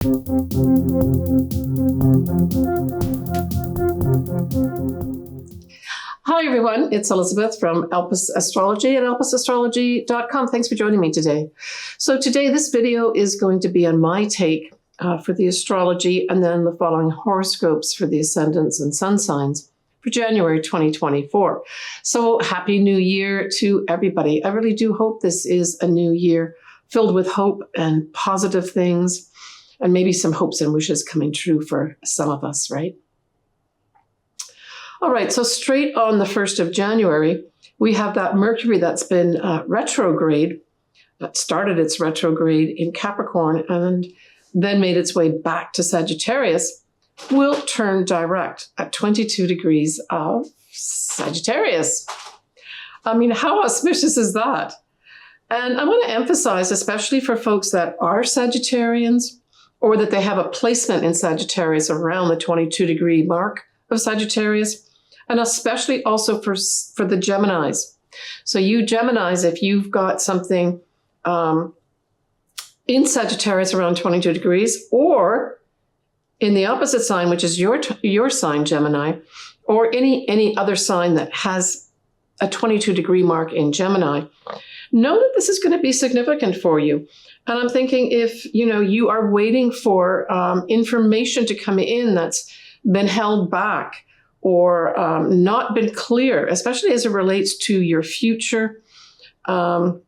Hi everyone, it's Elizabeth from Elpis Astrology at elpisastrology.com. Thanks for joining me today. So today this video is going to be on my take for the astrology and then the following horoscopes for the ascendants and sun signs for January 2024. So happy new year to everybody. I really do hope this is a new year filled with hope and positive things and maybe some hopes and wishes coming true for some of us, right? All right, so straight on the 1st of January, we have that Mercury that's been retrograde, that started its retrograde in Capricorn and then made its way back to Sagittarius, will turn direct at 22 degrees of Sagittarius. I mean, how auspicious is that? And I want to emphasize, especially for folks that are Sagittarians or that they have a placement in Sagittarius around the 22 degree mark of Sagittarius, and especially also for the Geminis. So you Geminis, if you've got something in Sagittarius around 22 degrees, or in the opposite sign, which is your sign, Gemini, or any other sign that has a 22 degree mark in Gemini, know that this is going to be significant for you. And I'm thinking if you are waiting for information to come in that's been held back or not been clear, especially as it relates to your future and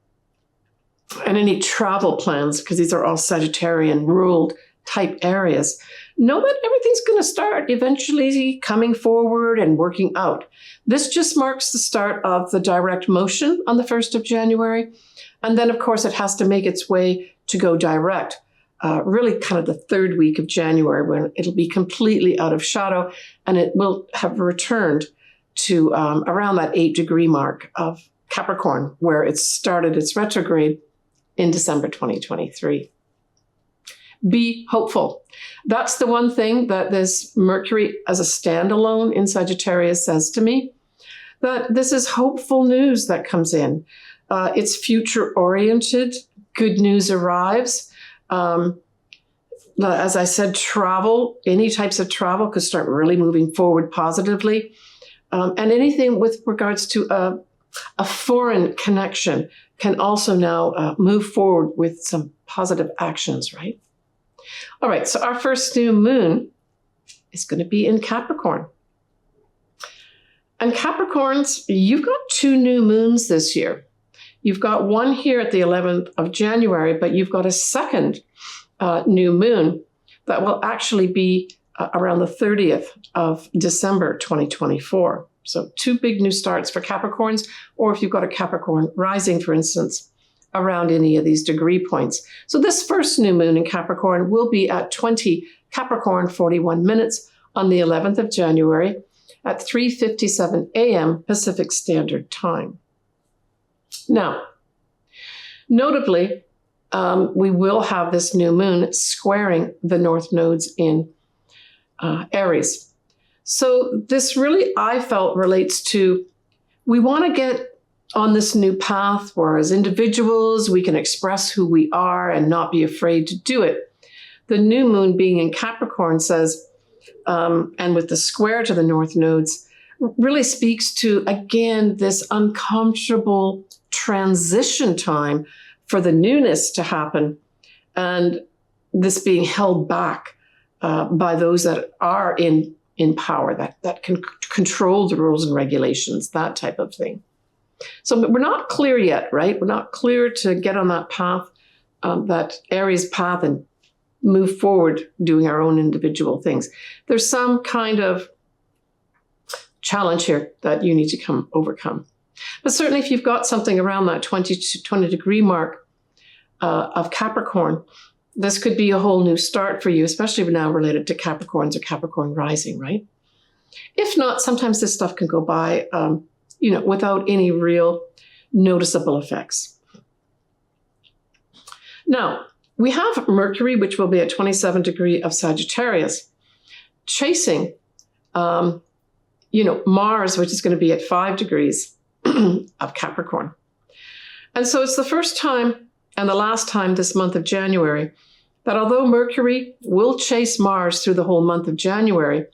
any travel plans, because these are all Sagittarian ruled type areas, know that everything's going to start eventually coming forward and working out. This just marks the start of the direct motion on the 1st of January. And then, of course, it has to make its way to go direct, really kind of the third week of January, when it'll be completely out of shadow and it will have returned to around that 8 degree mark of Capricorn, where it started its retrograde in December 2023. Be hopeful. That's the one thing that this Mercury as a standalone in Sagittarius says to me, that this is hopeful news that comes in. It's future oriented. Good news arrives. As I said, travel, any types of travel could start really moving forward positively. And anything with regards to a foreign connection can also now move forward with some positive actions, right? All right, so our first new moon is going to be in Capricorn. And Capricorns, you've got 2 new moons this year. You've got one here at the 11th of January, but you've got a second new moon that will actually be around the 30th of December 2024. So 2 big new starts for Capricorns, or if you've got a Capricorn rising, for instance, around any of these degree points. So this first new moon in Capricorn will be at 20 Capricorn 41 minutes on the 11th of January at 3:57 a.m. Pacific Standard Time. Now, notably, we will have this new moon squaring the north nodes in Aries. So this really, I felt, relates to, we want to get on this new path where as individuals, we can express who we are and not be afraid to do it. The new moon being in Capricorn says, and with the square to the north nodes, really speaks to, again, this uncomfortable transition time for the newness to happen, and this being held back by those that are in power, that can control the rules and regulations, that type of thing. So we're not clear yet, right? We're not clear to get on that path, that Aries path, and move forward doing our own individual things. There's some kind of challenge here that you need to overcome. But certainly if you've got something around that 20 degree mark of Capricorn, this could be a whole new start for you, especially now related to Capricorns or Capricorn rising, right? If not, sometimes this stuff can go by, without any real noticeable effects. Now, we have Mercury, which will be at 27 degree of Sagittarius, chasing, Mars, which is going to be at 5 degrees of Capricorn. And so it's the first time and the last time this month of January that although Mercury will chase Mars through the whole month of January,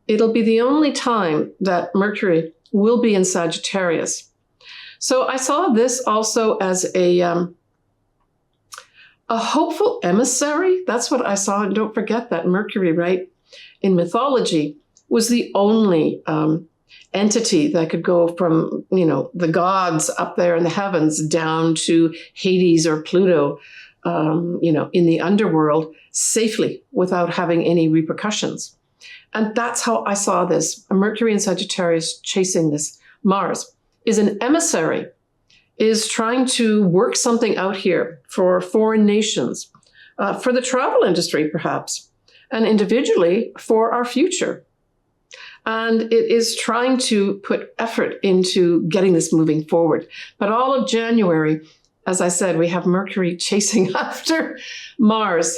it'll be the only time that Mercury will be in Sagittarius. So I saw this also as a hopeful emissary. That's what I saw. And don't forget that Mercury, right, in mythology, was the only entity that could go from, the gods up there in the heavens down to Hades or Pluto, in the underworld safely without having any repercussions. And that's how I saw this. A Mercury in Sagittarius chasing this Mars is an emissary, is trying to work something out here for foreign nations, for the travel industry perhaps, and individually for our future. And it is trying to put effort into getting this moving forward. But all of January, as I said, we have Mercury chasing after Mars.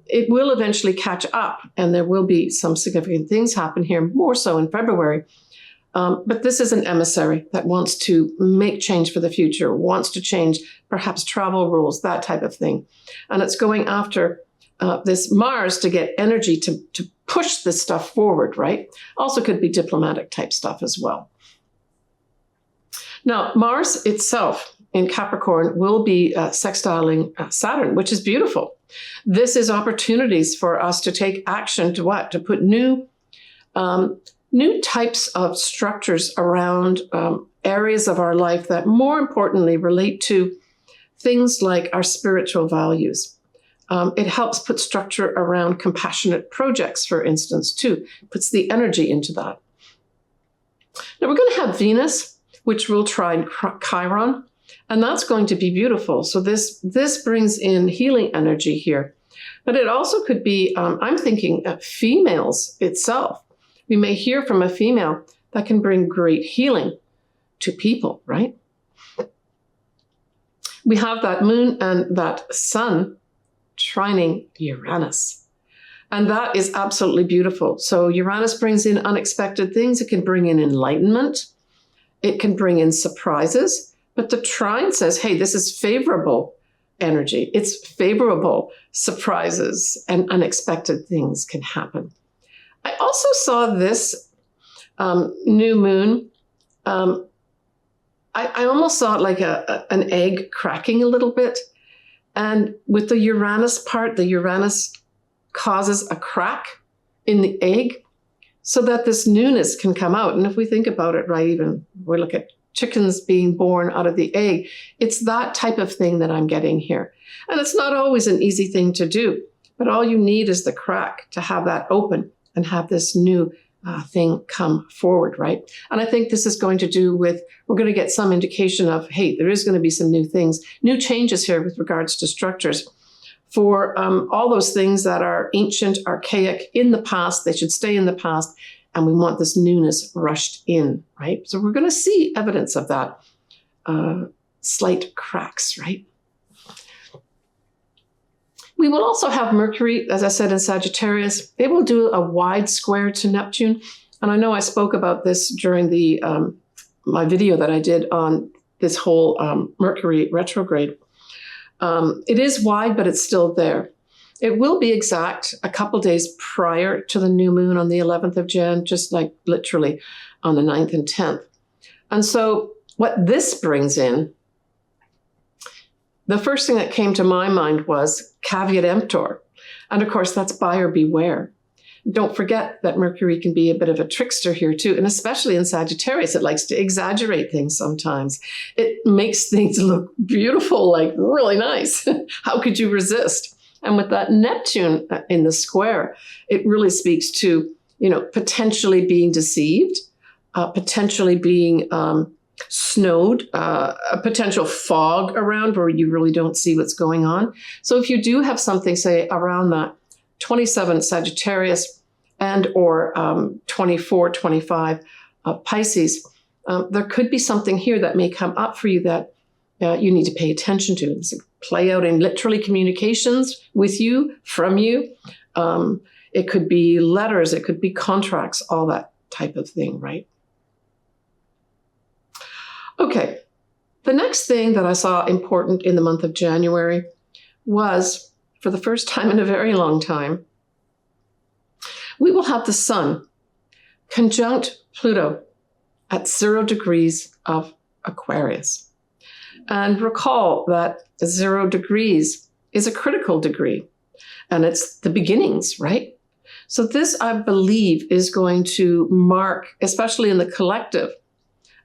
It will eventually catch up, and there will be some significant things happen here, more so in February. But this is an emissary that wants to make change for the future, wants to change perhaps travel rules, that type of thing. And it's going after this Mars to get energy to push this stuff forward, right? Also could be diplomatic type stuff as well. Now, Mars itself in Capricorn will be sextiling Saturn, which is beautiful. This is opportunities for us to take action to what? To put new types of structures around areas of our life that more importantly relate to things like our spiritual values. It helps put structure around compassionate projects, for instance, too. Puts the energy into that. Now we're going to have Venus, which will trine Chiron, and that's going to be beautiful. So this brings in healing energy here. But it also could be, I'm thinking, females itself. We may hear from a female that can bring great healing to people, right? We have that moon and that sun trining Uranus. And that is absolutely beautiful. So Uranus brings in unexpected things. It can bring in enlightenment. It can bring in surprises. But the trine says, hey, this is favorable energy. It's favorable surprises and unexpected things can happen. I also saw this new moon. I almost saw it like an egg cracking a little bit. And with the Uranus part, the Uranus causes a crack in the egg so that this newness can come out. And if we think about it, right, even we look at chickens being born out of the egg, it's that type of thing that I'm getting here. And it's not always an easy thing to do, but all you need is the crack to have that open and have this new thing come forward, right? And I think this is going to do with, we're going to get some indication of, hey, there is going to be some new things, new changes here with regards to structures for all those things that are ancient, archaic, in the past. They should stay in the past. And we want this newness rushed in, right? So we're going to see evidence of that, slight cracks, right? We will also have Mercury, as I said, in Sagittarius. It will do a wide square to Neptune. And I know I spoke about this during the my video that I did on this whole Mercury retrograde. It is wide, but it's still there. It will be exact a couple days prior to the new moon on the 11th of Jan, just like literally on the 9th and 10th. And so what this brings in, the first thing that came to my mind was Caveat Emptor. And of course, that's buyer beware. Don't forget that Mercury can be a bit of a trickster here too. And especially in Sagittarius, it likes to exaggerate things sometimes. It makes things look beautiful, like really nice. How could you resist? And with that Neptune in the square, it really speaks to, potentially being deceived, potentially being snowed, a potential fog around where you really don't see what's going on. So if you do have something, say, around that 27 Sagittarius and or 24, 25 Pisces, there could be something here that may come up for you that you need to pay attention to. It's play out in literally communications with you, from you. It could be letters, it could be contracts, all that type of thing, right? Okay, the next thing that I saw important in the month of January was for the first time in a very long time, we will have the Sun conjunct Pluto at 0 degrees of Aquarius. And recall that 0 degrees is a critical degree, and it's the beginnings, right? So this, I believe, is going to mark, especially in the collective,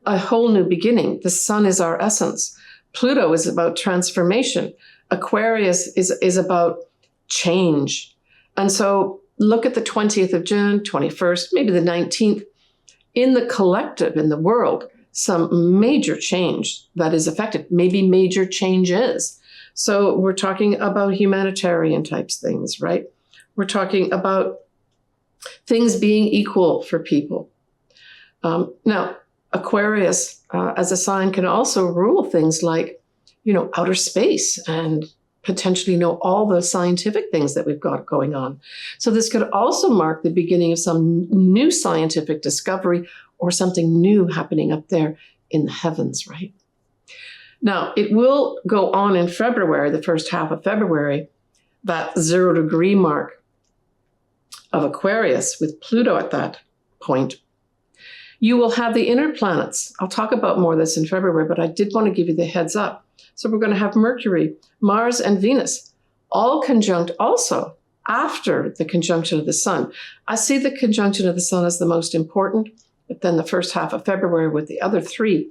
a whole new beginning. The Sun is our essence. Pluto is about transformation. Aquarius is about change. And so look at the 20th of June, 21st, maybe the 19th. In the collective, in the world, some major change that is affected, maybe major changes. So we're talking about humanitarian types things, right? We're talking about things being equal for people. Now, Aquarius as a sign can also rule things like, outer space and potentially all the scientific things that we've got going on. So this could also mark the beginning of some new scientific discovery or something new happening up there in the heavens, right? Now, it will go on in February, the first half of February, that 0 degree mark of Aquarius with Pluto at that point. You will have the inner planets. I'll talk about more of this in February, but I did want to give you the heads up. So we're going to have Mercury, Mars, and Venus, all conjunct also after the conjunction of the Sun. I see the conjunction of the Sun as the most important, but then the first half of February with the other 3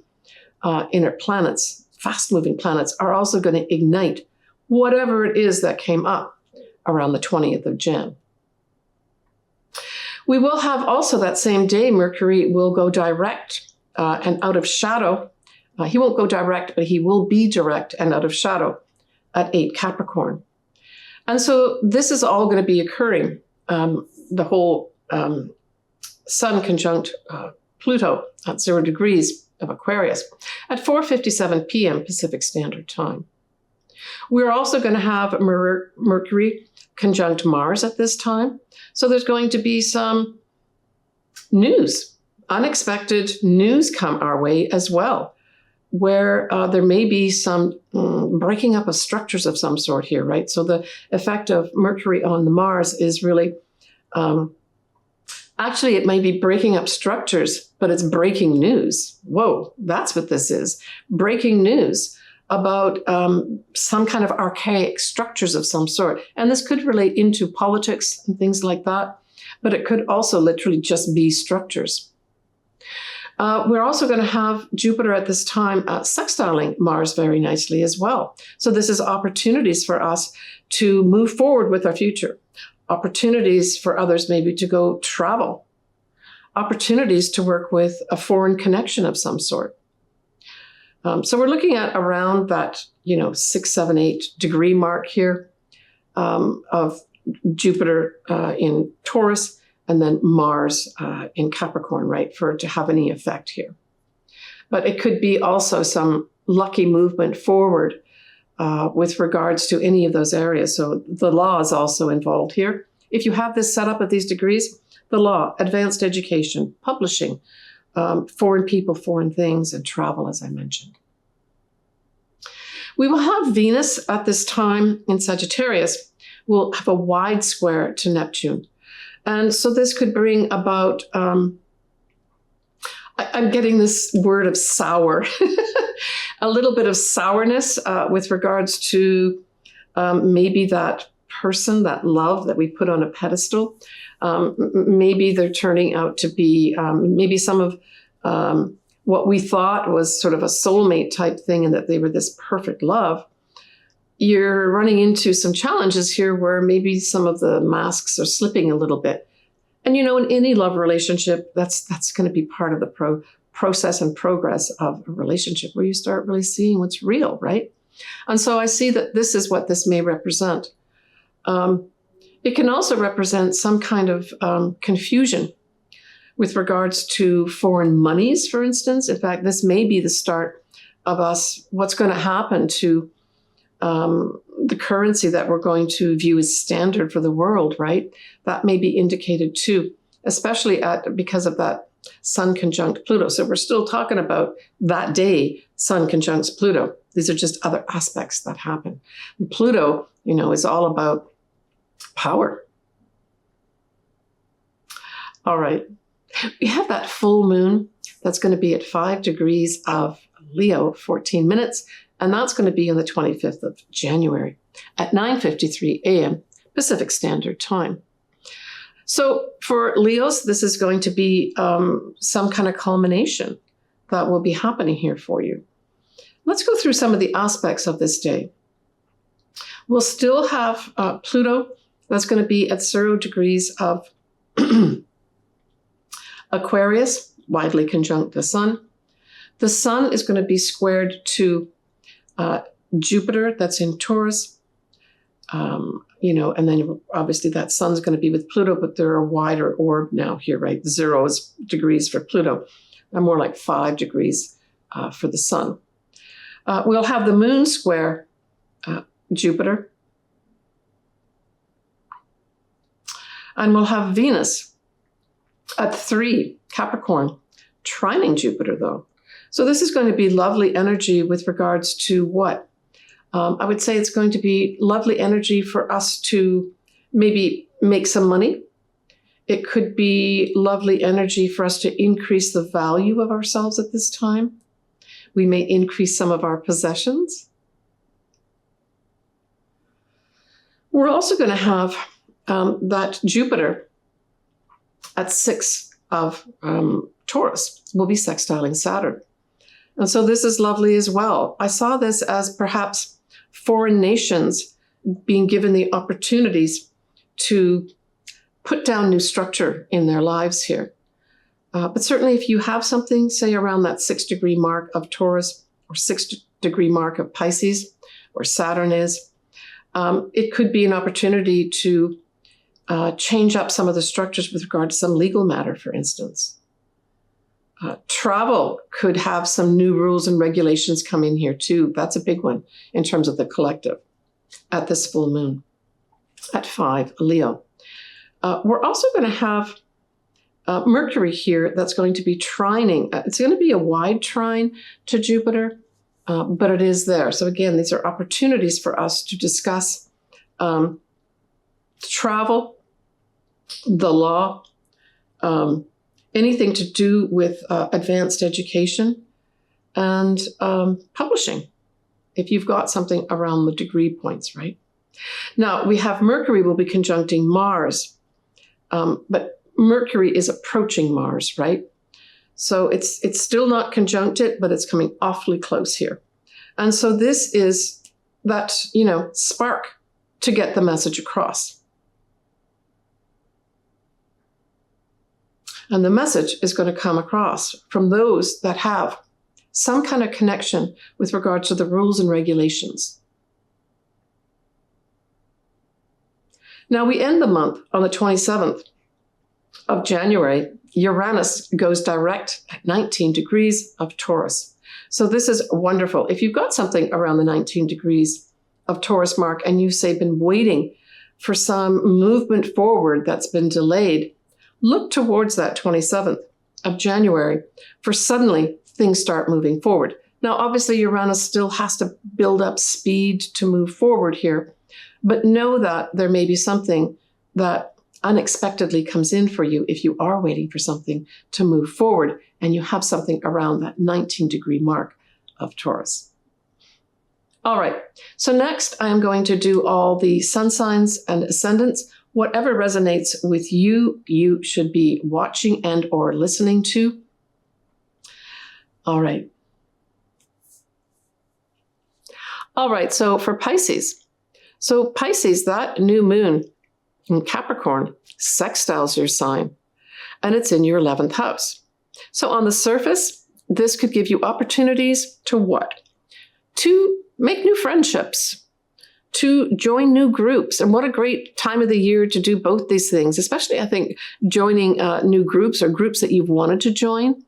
inner planets, fast-moving planets, are also going to ignite whatever it is that came up around the 20th of Jan. We will have also that same day, Mercury will go direct and out of shadow. He won't go direct, but he will be direct and out of shadow at 8 Capricorn. And so this is all going to be occurring, the whole Sun conjunct Pluto at 0 degrees of Aquarius at 4:57 p.m. Pacific Standard Time. We're also going to have Mercury conjunct Mars at this time. So there's going to be some news, unexpected news come our way as well, where there may be some breaking up of structures of some sort here, right? So the effect of Mercury on the Mars is really, actually it may be breaking up structures, but it's breaking news. Whoa, that's what this is. Breaking news about some kind of archaic structures of some sort. And this could relate into politics and things like that, but it could also literally just be structures. We're also going to have Jupiter at this time sextiling Mars very nicely as well. So this is opportunities for us to move forward with our future, opportunities for others maybe to go travel, opportunities to work with a foreign connection of some sort. So we're looking at around that, 6, 7, 8 degree mark here of Jupiter in Taurus and then Mars in Capricorn, right, for it to have any effect here. But it could be also some lucky movement forward with regards to any of those areas. So the law is also involved here. If you have this set up at these degrees, the law, advanced education, publishing, foreign people, foreign things, and travel, as I mentioned. We will have Venus at this time in Sagittarius. We'll have a wide square to Neptune. And so this could bring about, I'm getting this word of sour, a little bit of sourness with regards to maybe that person, that love that we put on a pedestal. Maybe they're turning out to be maybe some of what we thought was sort of a soulmate type thing and that they were this perfect love. You're running into some challenges here where maybe some of the masks are slipping a little bit. And, in any love relationship, that's going to be part of the process and progress of a relationship where you start really seeing what's real, right? And so I see that this is what this may represent. It can also represent some kind of confusion with regards to foreign monies, for instance. In fact, this may be the start of us, what's going to happen to the currency that we're going to view as standard for the world, right? That may be indicated too, especially because of that Sun conjunct Pluto. So we're still talking about that day, Sun conjuncts Pluto These are just other aspects that happen. And Pluto, is all about power. All right. We have that full moon that's going to be at 5 degrees of Leo, 14 minutes, and that's going to be on the 25th of January at 9:53 a.m. Pacific Standard Time. So for Leos, this is going to be some kind of culmination that will be happening here for you. Let's go through some of the aspects of this day. We'll still have Pluto. That's going to be at 0 degrees of Aquarius, widely conjunct the Sun. The Sun is going to be squared to Jupiter, that's in Taurus. And then obviously that Sun's going to be with Pluto, but they're a wider orb now here, right? 0 degrees for Pluto, and more like 5 degrees for the Sun. We'll have the Moon square Jupiter. And we'll have Venus at 3, Capricorn, trining Jupiter, though. So this is going to be lovely energy with regards to what? I would say it's going to be lovely energy for us to maybe make some money. It could be lovely energy for us to increase the value of ourselves at this time. We may increase some of our possessions. We're also going to have that Jupiter at 6 of Taurus will be sextiling Saturn. And so this is lovely as well. I saw this as perhaps foreign nations being given the opportunities to put down new structure in their lives here. But certainly if you have something, say around that 6 degree mark of Taurus or 6 degree mark of Pisces, where Saturn is, it could be an opportunity to change up some of the structures with regard to some legal matter, for instance. Travel could have some new rules and regulations come in here too. That's a big one in terms of the collective at this full moon at 5 Leo. We're also going to have Mercury here that's going to be trining. It's going to be a wide trine to Jupiter, but it is there. So again, these are opportunities for us to discuss travel, the law, anything to do with advanced education and publishing, if you've got something around the degree points, right? Now, we have Mercury will be conjuncting Mars, but Mercury is approaching Mars, right? So it's still not conjuncted, but it's coming awfully close here. And so this is that, spark to get the message across. And the message is going to come across from those that have some kind of connection with regard to the rules and regulations. Now we end the month on the 27th of January. Uranus goes direct at 19 degrees of Taurus. So this is wonderful. If you've got something around the 19 degrees of Taurus mark and you've, say, been waiting for some movement forward that's been delayed, look towards that 27th of January for suddenly things start moving forward. Now, obviously, Uranus still has to build up speed to move forward here, but know that there may be something that unexpectedly comes in for you if you are waiting for something to move forward and you have something around that 19 degree mark of Taurus. All right, so next I am going to do all the sun signs and ascendants. Whatever resonates with you, you should be watching and or listening to. All right. All right, so for Pisces. So Pisces, that new moon in Capricorn sextiles your sign, and it's in your 11th house. So on the surface, this could give you opportunities to what? To make new friendships, to join new groups. And what a great time of the year to do both these things, especially, I think, joining new groups or groups that you've wanted to join.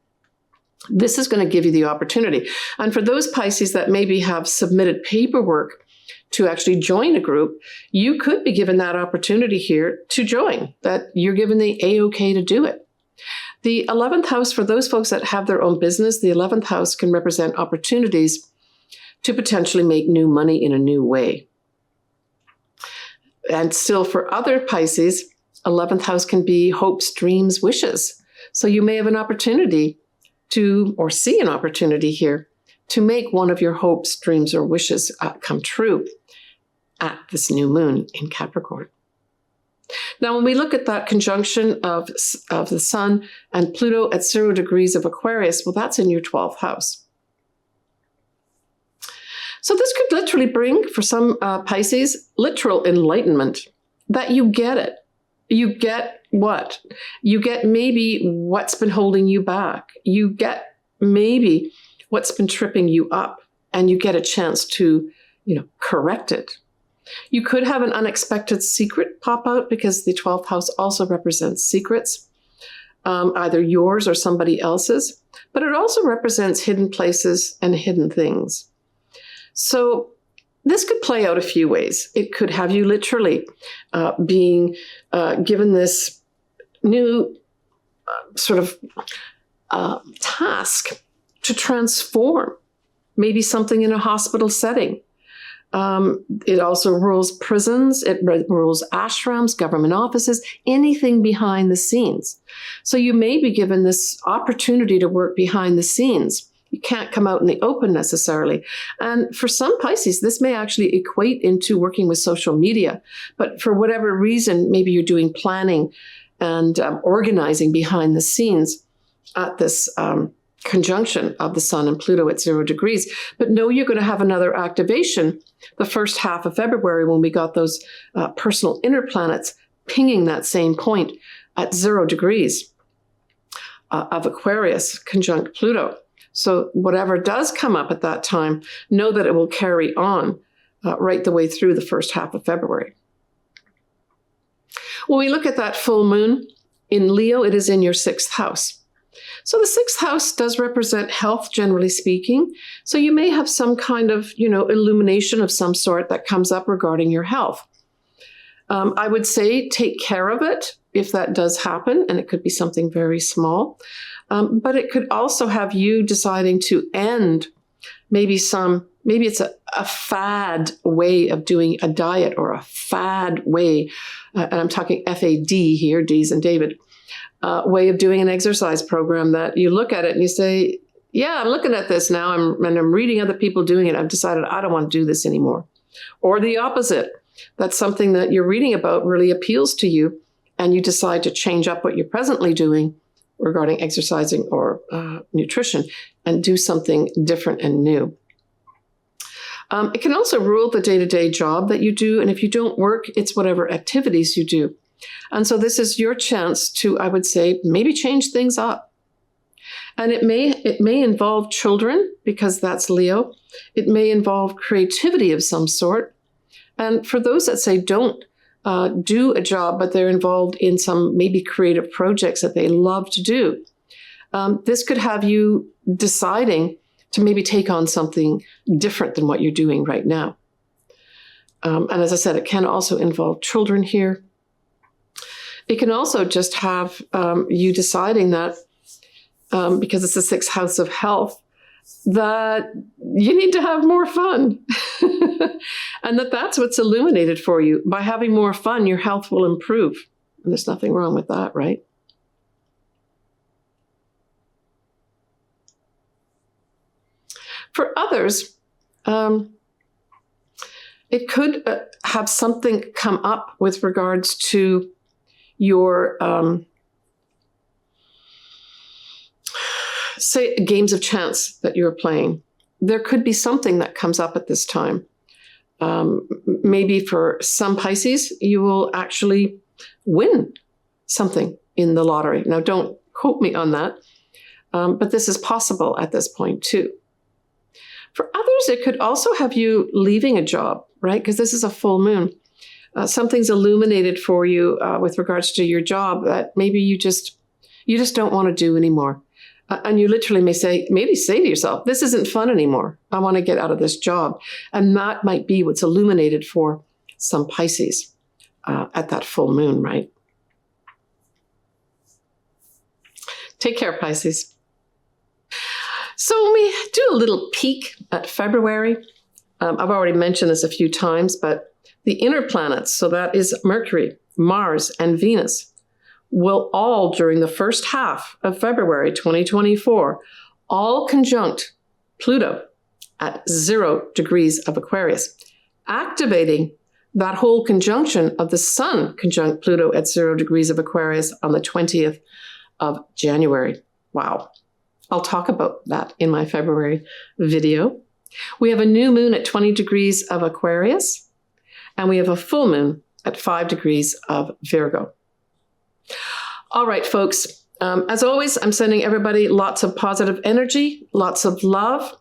This is going to give you the opportunity. And for those Pisces that maybe have submitted paperwork to actually join a group, you could be given that opportunity here to join, that you're given the A-OK to do it. The 11th house, for those folks that have their own business, the 11th house can represent opportunities to potentially make new money in a new way. And still for other Pisces, 11th house can be hopes, dreams, wishes. So you may have an opportunity to, or see an opportunity here, to make one of your hopes, dreams, or wishes come true at this new moon in Capricorn. Now, when we look at that conjunction of the Sun and Pluto at 0 degrees of Aquarius, well, that's in your 12th house. So this could literally bring, for some Pisces, literal enlightenment, that you get it. You get what? You get maybe what's been holding you back. You get maybe what's been tripping you up, and you get a chance to, correct it. You could have an unexpected secret pop out, because the 12th house also represents secrets, either yours or somebody else's, but it also represents hidden places and hidden things. So this could play out a few ways. It could have you literally being given this new sort of task to transform maybe something in a hospital setting. It also rules prisons, it rules ashrams, government offices, anything behind the scenes. So you may be given this opportunity to work behind the scenes. You can't come out in the open necessarily. And for some Pisces, this may actually equate into working with social media. But for whatever reason, maybe you're doing planning and organizing behind the scenes at this conjunction of the Sun and Pluto at 0 degrees. But know you're going to have another activation the first half of February, when we got those personal inner planets pinging that same point at 0 degrees of Aquarius conjunct Pluto. So whatever does come up at that time, know that it will carry on right the way through the first half of February. When we look at that full moon in Leo, it is in your 6th house. So the 6th house does represent health, generally speaking. So you may have some kind of, illumination of some sort that comes up regarding your health. I would say take care of it if that does happen, and it could be something very small. But it could also have you deciding to end maybe it's a fad way of doing a diet, or a fad way, and I'm talking F-A-D here, D's and David, way of doing an exercise program that you look at it and you say, yeah, I'm looking at this now, and I'm reading other people doing it. I've decided I don't want to do this anymore. Or the opposite. That's something that you're reading about really appeals to you, and you decide to change up what you're presently doing regarding exercising or nutrition and do something different and new. It can also rule the day-to-day job that you do. And if you don't work, it's whatever activities you do. And so this is your chance to, I would say, maybe change things up. And it may involve children, because that's Leo. It may involve creativity of some sort. And for those that say don't do a job, but they're involved in some maybe creative projects that they love to do, this could have you deciding to maybe take on something different than what you're doing right now. And as I said, it can also involve children here. It can also just have you deciding that, because it's the 6th house of health, that you need to have more fun. And that's what's illuminated for you. By having more fun, your health will improve. And there's nothing wrong with that, right? For others, it could have something come up with regards to your, say, games of chance that you're playing. There could be something that comes up at this time. Maybe for some Pisces, you will actually win something in the lottery. Now, don't quote me on that, but this is possible at this point too. For others, it could also have you leaving a job, right? Because this is a full moon. Something's illuminated for you with regards to your job that maybe you just don't want to do anymore. And you literally maybe say to yourself, this isn't fun anymore. I want to get out of this job. And that might be what's illuminated for some Pisces at that full moon, right? Take care, Pisces. So when we do a little peek at February, I've already mentioned this a few times, but the inner planets, so that is Mercury, Mars, and Venus, will all, during the first half of February 2024, all conjunct Pluto at 0 degrees of Aquarius, activating that whole conjunction of the Sun conjunct Pluto at 0 degrees of Aquarius on the 20th of January. Wow. I'll talk about that in my February video. We have a new moon at 20 degrees of Aquarius, and we have a full moon at 5 degrees of Virgo. All right, folks. As always, I'm sending everybody lots of positive energy, lots of love.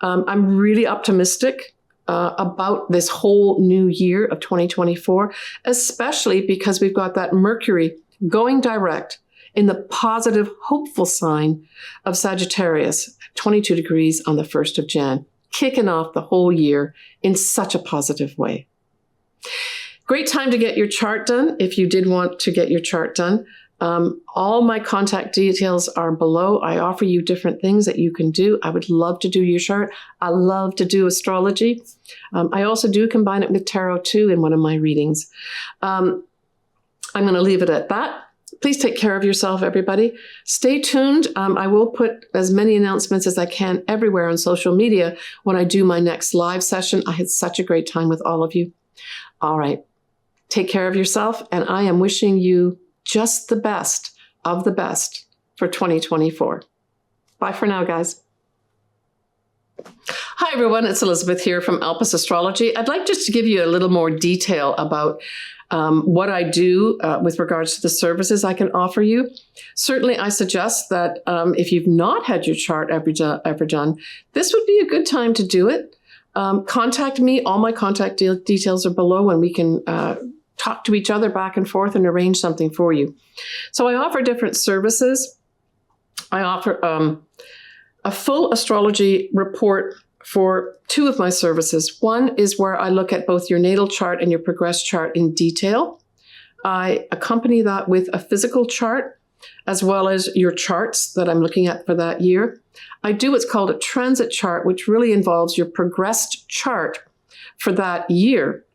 I'm really optimistic about this whole new year of 2024, especially because we've got that Mercury going direct in the positive, hopeful sign of Sagittarius, 22 degrees on the 1st of Jan, kicking off the whole year in such a positive way. Great time to get your chart done if you did want to get your chart done. All my contact details are below. I offer you different things that you can do. I would love to do your chart. I love to do astrology. I also do combine it with tarot too in one of my readings. I'm going to leave it at that. Please take care of yourself, everybody. Stay tuned. I will put as many announcements as I can everywhere on social media when I do my next live session. I had such a great time with all of you. All right. Take care of yourself, and I am wishing you just the best of the best for 2024. Bye for now, guys. Hi, everyone. It's Elizabeth here from Alpes Astrology. I'd like just to give you a little more detail about what I do with regards to the services I can offer you. Certainly, I suggest that if you've not had your chart ever done, this would be a good time to do it. Contact me. All my contact details are below, and we can talk to each other back and forth and arrange something for you. So I offer different services. I offer a full astrology report for 2 of my services. One is where I look at both your natal chart and your progress chart in detail. I accompany that with a physical chart, as well as your charts that I'm looking at for that year. I do what's called a transit chart, which really involves your progressed chart for that year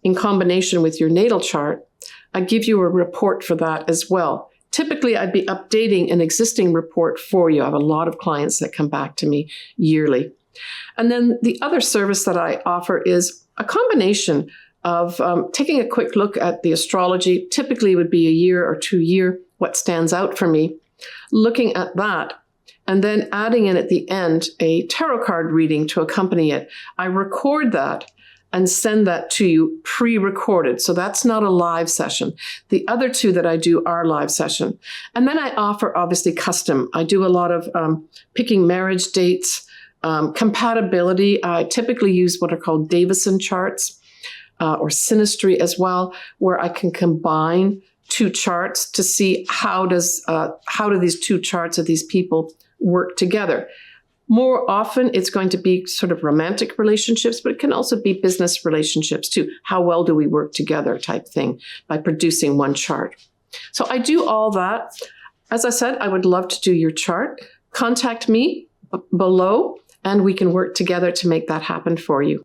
in combination with your natal chart. I give you a report for that as well. Typically, I'd be updating an existing report for you. I have a lot of clients that come back to me yearly. And then the other service that I offer is a combination of taking a quick look at the astrology. Typically, it would be a year or 2 year, what stands out for me, looking at that, and then adding in at the end a tarot card reading to accompany it. I record that and send that to you pre-recorded. So that's not a live session. The other 2 that I do are live session. And then I offer, obviously, custom. I do a lot of picking marriage dates, compatibility. I typically use what are called Davison charts or synastry as well, where I can combine 2 charts to see how do these 2 charts of these people work together. More often, it's going to be sort of romantic relationships, but it can also be business relationships too. How well do we work together type thing by producing one chart. So I do all that. As I said, I would love to do your chart. Contact me below, and we can work together to make that happen for you.